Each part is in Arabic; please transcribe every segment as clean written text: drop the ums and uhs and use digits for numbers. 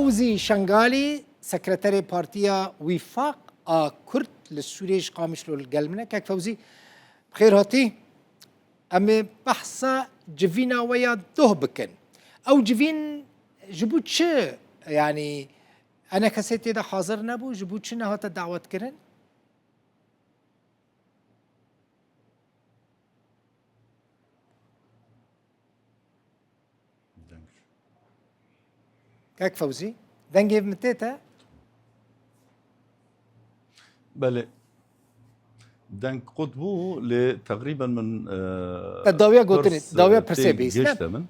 فوزي شنغالي سكرتاري بارتيا وفاق كرد للسوريش قامش له القلمنا كاك فوزي بخير هاتي أمي بحثا جفينا ويا دهبكن أو جفين جبوت شو يعني أنا كسيتي دا حاضر نبو جبوت شنا هاتا دعوت كرن كاك فوزي دنجيف متيتا بله دنك قطبو لتقريبا من الضوية قلتني الضوية برسيبيس من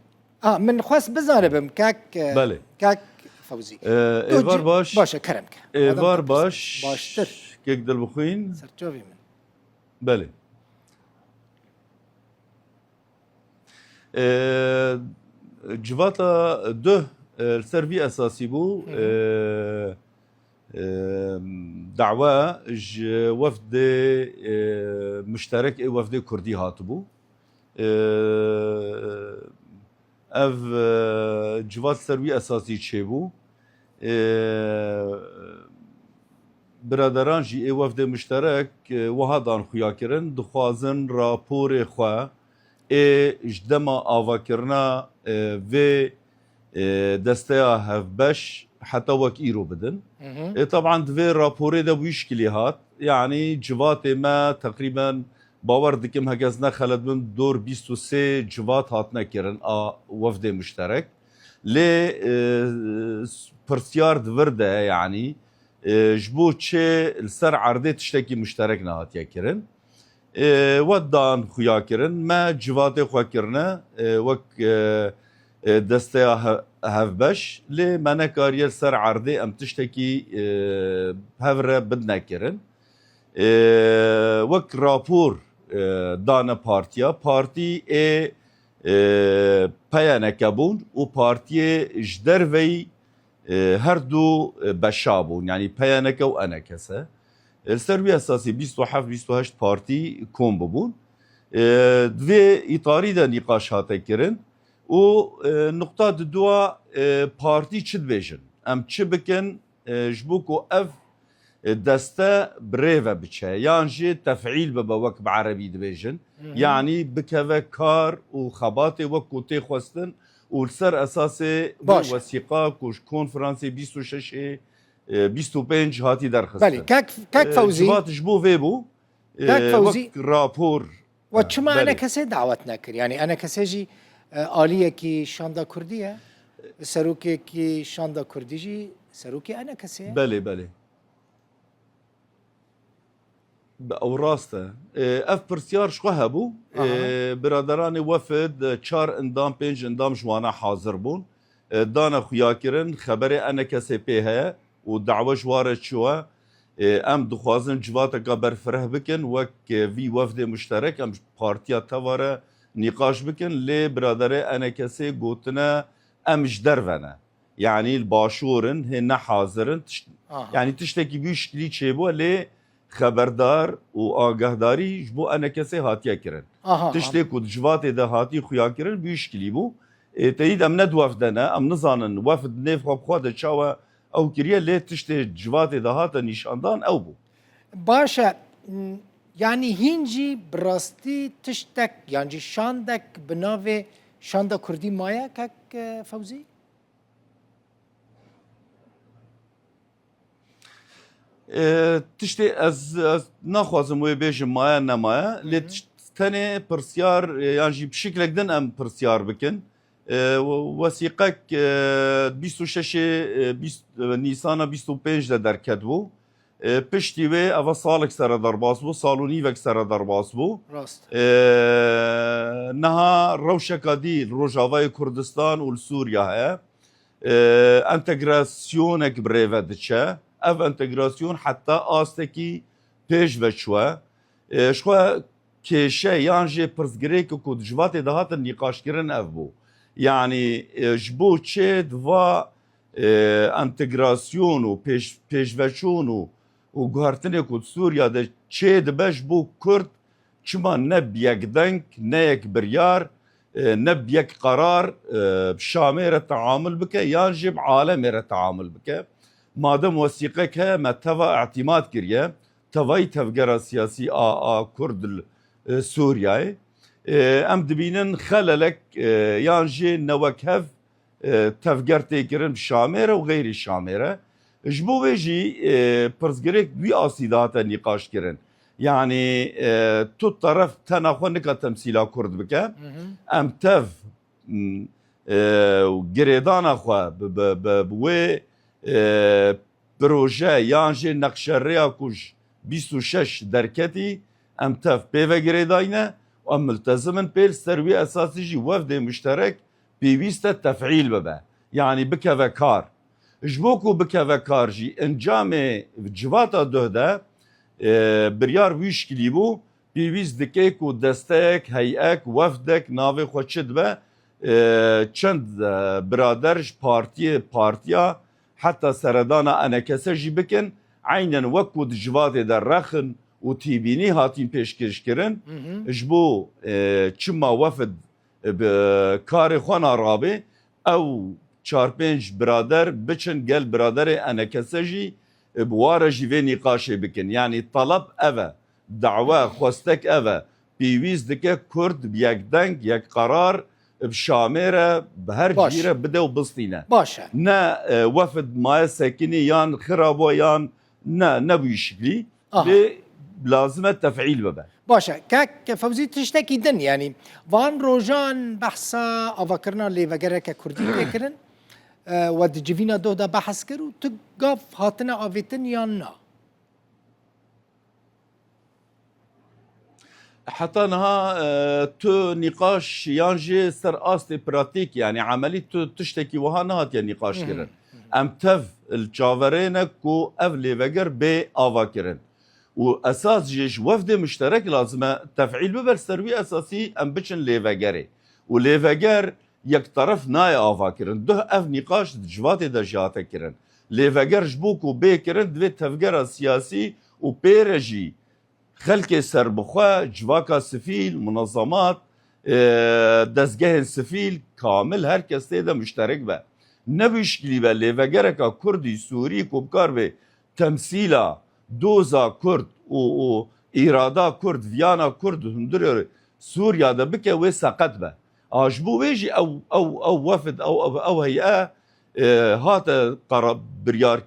من خواست بزانبم كاك بله كاك فوزي ايفار باش باشا كرمك ايفار باش باشتر كيك دل بخوين سرچوفي من بله جواتا ده السرفي اساسي بو دعوة وفد مشترك وفد كردي هاتبو اف جوات سروي اساسي تشيبو برادران جي وفد مشترك وهادان خويا كرن دخوازن راپور خوا اجدما آوا کرنا و دستيا هفبش حتى وك ايرو بدن طبعا دوي رابوري دا ويشكلي هات يعني جواتي ما تقريبا باور دكم هكذا خلد من دور 23 جوات هاتنا كيرن وفد مشترك ل برسيار دورده يعني جبو تشي السر عرضي تشتكي مشتركنا هات يا كيرن ودان خويا كيرن ما جواتي خوا كيرنا وك دستيا هفبش لي مانا كارير سر عرضي ام تشتكي هفره بدنا كيرن وك رابور دانا بارتي بيانا كابون و بارتي جدروي هردو بشابون يعني بيانكا و انكسا السروي اساسي 27 بارتي كوم ببون دوي اطاري دا نقاش هاتا كيرن و نقطة دوا بارتي چه دبيجن ام چه بكن جبوكو اف دستا بريفا بچه يعني جي تفعيل ببا وك بعربي دبيجن يعني بكذا كار و خباتي وكو تيخوستن و السر اساسي وثيقة كوش كونفرانسي 26 25 هاتي درخستن بلي كاك فوزي جبات جبو فيبو كاك فوزي رابور وشما انا كسي دعوتنا كر يعني انا كسيجي آلية كي شاندا كردية سروكي كي شاندا كرديجي سروكي أنا كسي بله او راسته اف برسيار شو هبو برادراني وفد چار اندام پنج اندام جوانا حاضر بون دانا خويا كرن خبري انا كسي بيها ودعوة جوارة شوا ام دخوازن جواتا قبر فره بكن وك في وفد مشترك ام بارتيا تواره نقاش بكن لي برادري انا كسي قوتنا امش درفنا يعني الباشورن هن حاضرن يعني تشتكي بيشكلي تشيبو لي خبردار و آگهداری جبو انا كسي هاتيا كرن تشتكو جواتي ده هاتي خويا كرن بيشكلي بو تريد ام ند وفدنا ام نزانن وفد نيف خواده تشاوه او كريا لي تشتي جواتي ده هاتا نيشاندان او بو باشا يعني هينجي براستي تشتك يعني شاندك بناوي شاندا كردي مايا كاك فوزي تشتي از ناخوازم وي بيجم مايا نمايا لي تاني برسيار يعني بشكل دن ام برسيار بكن وثيقك 26 نيسان 25 ده در كدبو پشتی و اول سالک سر درباس بو سالونی وک سر درباس بو راست نها روشکا دی روجاوای کردستان و سوریا ها انتگراسیونک بریوه دچه اف انتگراسیون حتی آستکی پیش وچوه شخوا کشه یانجه پرزگریک کود جوات دهات نقاش کرن اف بو يعني جبو چه دوا انتگراسیون و پیش وچون و گوهرتنه کود سوریا ده چه دبش بو کرد چما نه بیگ دنگ نه یک بریار نب يك قرار بشامير التعامل بك ينجب عالم التعامل بك مادام وثيقك ما توا اعتماد كريه توي تفجر سياسي كرد سوريا ام دبينن خللك يانجي نوكهف تفجر تيكرن بشاميره وغير الشاميره جبو بيجي برزجريك دوي اسيدات نقاش كرن يعني تو طرف تناخو نكا تمثيلا كرد بك ام تف جريدانا خو بوي بروژه یانجی نقشریا کش 26 درکتی ام تف پیو گریداینه و ام ملتزمن پیل سروی اساسی جی وفد مشترک پیویست تفعیل ببه يعني بك وكار جبوكو بك وكار جي انجام جواتا دهده بريار ويش كليبو بيويز دكيك و دستك هيئك وفدك ناوي خوشد به چند برادرش پارتیا حتى سردانا انا كسجي بكن عينا وكو دجوات در رخن و تيبيني هاتين پیشکش کرن جبو چما وفد بكار خوانا رابي او 4-5 برادر بچن گل برادر انا كسجي بواره جيوه نقاشه بكن يعني طلب اوه دعوه خواستك اوه بيويز دكه كرد بيك دنگ يك قرار بشاميره بهر جيره بده وبسطينه باشا نا وفد ما ساكني يان خرابو يان نا نبوي شكلي لازم التفعيل ببا باشا كاك فوزي تشتكي دن يعني وان روجان بحثا افكرنا اللي وغيره كردي تكرن ود جيفينا دودا بحث كرو تقاف هاتنا افيتن يان نا حتى انها تو نقاش يانجي سر استي براتيك يعني عملي تو تشتكي وها نهات يعني نقاش كرن ام تف الجافرينك كو افلي وغير بي افا كرن واساس جيش وفد مشترك لازم تفعيل ببر سروي اساسي ام بچن ليفاجري وليفاجر يك طرف ناي افا كرن ده اف نقاش جوات دجات كرن ليفاجر جبوك وبي كرن دوي تفجر سياسي وبيرجي خلق سربخوا جواكا سفيل منظمات دزگه سفيل كامل هر کس ده مشترك به نبيش كليبه ليفاجركا كردي سوري كوبكار به تمثيلا دوزا كرد و إرادا كرد فيانا كرد هندر سوريا ده بك وسقط به عجبو ويجي او وفد او هيئه هات قرب بريار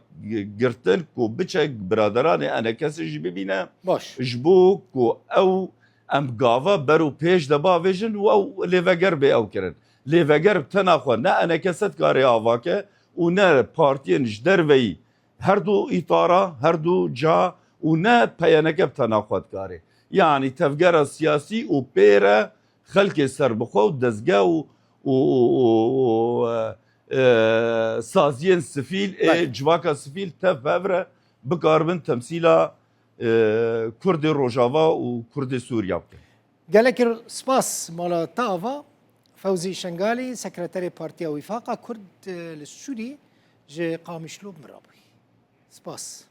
قرتن كو بچك برادراني انا كسي ببينا باش جبو كو او ام قافا برو بيش دبا فيجن او ليفاجر بي او كرن ليفاجر بتناخو نا انا كست كاري افاكه ونا بارتين جدروي هر دو اطاره هر دو جا ونا بيانك بتناخد كاري يعني تفجر سياسي وبيرا خلق سربخو ودزقا و سازين سفيل جواكا سفيل تفافرة بقاربن تمثيلا كرد روجافا وكرد سوريا قالك سباس مالا تافا فوزي شنغالي سكرتاري بارتيا وفاقة كرد السوري جي قامشلو مرابي سباس